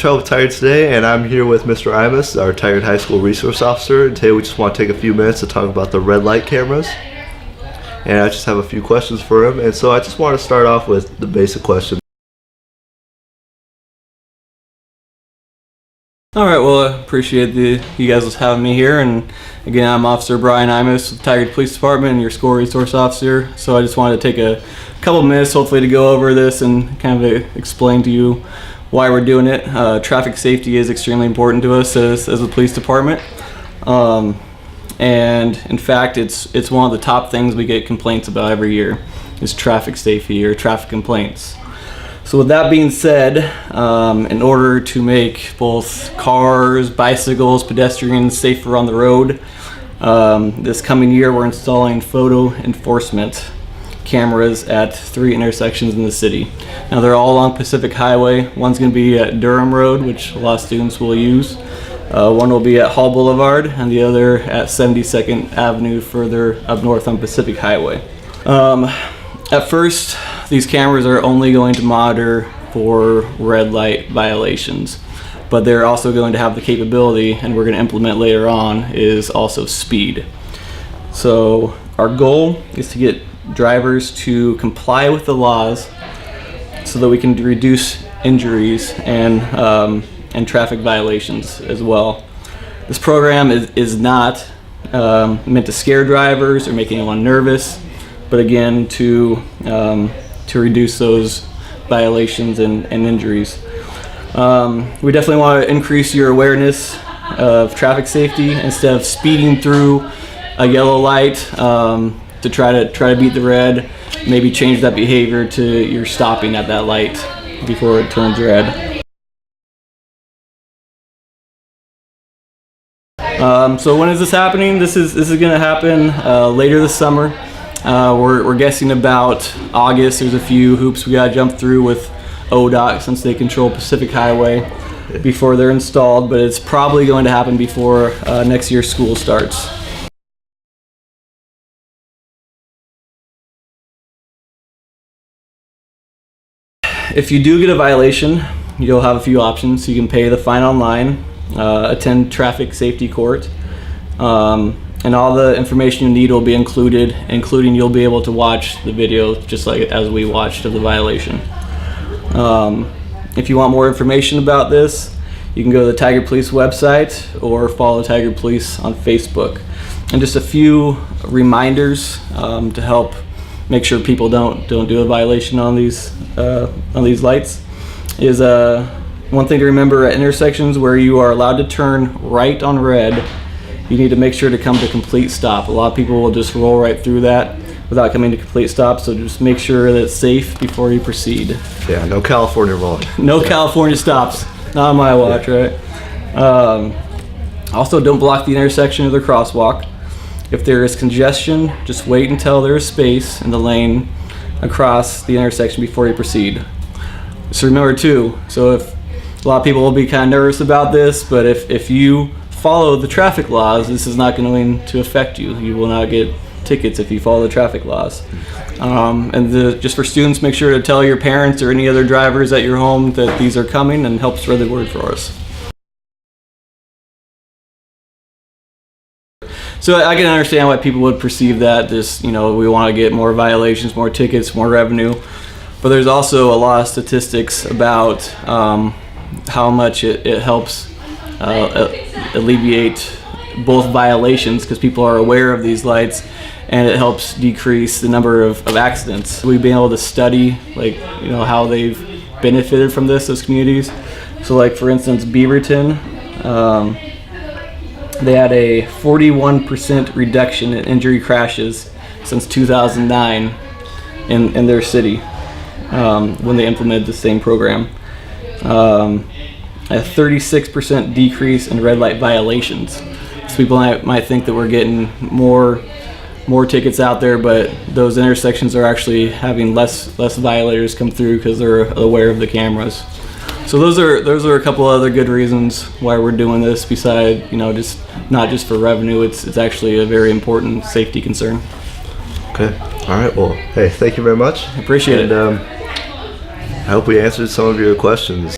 Travel with Tigard today, and I'm here with Mr. Imus, our Tigard High School Resource Officer. And today we just want to take a few minutes to talk about the red light cameras. And I just have a few questions for him. And so I just want to start off with the basic question. All right, well, I appreciate you guys having me here. And again, I'm Officer Brian Imus with Tigard Police Department and your school resource officer. So I just wanted to take a couple minutes, hopefully, to go over this and kind of explain to you why we're doing it. Traffic safety is extremely important to us as a police department. And in fact, it's one of the top things we get complaints about every year is traffic safety or traffic complaints. So with that being said, in order to make both cars, bicycles, pedestrians safer on the road, this coming year we're installing photo enforcement cameras at 3 intersections in the city. Now they're all along Pacific Highway. One's going to be at Durham Road, which a lot of students will use. One will be at Hall Boulevard, and the other at 72nd Avenue further up north on Pacific Highway. At first, these cameras are only going to monitor for red light violations, but they're also going to have the capability, and we're going to implement later on, is also speed. So our goal is to get drivers to comply with the laws so that we can reduce injuries and traffic violations as well. This program is not meant to scare drivers or make anyone nervous, but again to reduce those violations and injuries. We definitely want to increase your awareness of traffic safety instead of speeding through a yellow light to try to beat the red. Maybe change that behavior to you're stopping at that light before it turns red. So when is this happening? This is going to happen later this summer. We're guessing about August. There's a few hoops we got to jump through with ODOT since they control Pacific Highway before they're installed, but it's probably going to happen before next year's school starts. If you do get a violation, you'll have a few options. You can pay the fine online, attend traffic safety court, and all the information you need will be included, including you'll be able to watch the video just like as we watched of the violation. If you want more information about this, you can go to the Tigard Police website or follow Tigard Police on Facebook. And just a few reminders to help make sure people don't do a violation on these lights is one thing to remember at intersections where you are allowed to turn right on red. You need to make sure to come to complete stop. A lot of people will just roll right through that without coming to complete stop, so just make sure that it's safe before you proceed. Yeah, no California rolling. No California stops. Not on my watch, right? Also, don't block the intersection or the crosswalk. If there is congestion, just wait until there is space in the lane across the intersection before you proceed. So remember too, so if a lot of people will be kind of nervous about this, but if you follow the traffic laws, this is not going to affect you. You will not get tickets if you follow the traffic laws. Just for students, make sure to tell your parents or any other drivers at your home that these are coming and help spread the word for us. So I can understand why people would perceive that we want to get more violations, more tickets, more revenue. But there's also a lot of statistics about how much it helps alleviate both violations because people are aware of these lights, and it helps decrease the number of accidents. We've been able to study how they've benefited from those communities. So for instance, Beaverton, they had a 41% reduction in injury crashes since 2009 in their city when they implemented the same program. A 36% decrease in red light violations. So people might think that we're getting more tickets out there, but those intersections are actually having less violators come through because they're aware of the cameras. So those are a couple other good reasons why we're doing this. Besides, just not just for revenue, it's actually a very important safety concern. Okay. All right. Well, hey, thank you very much. I appreciate it. I hope we answered some of your questions.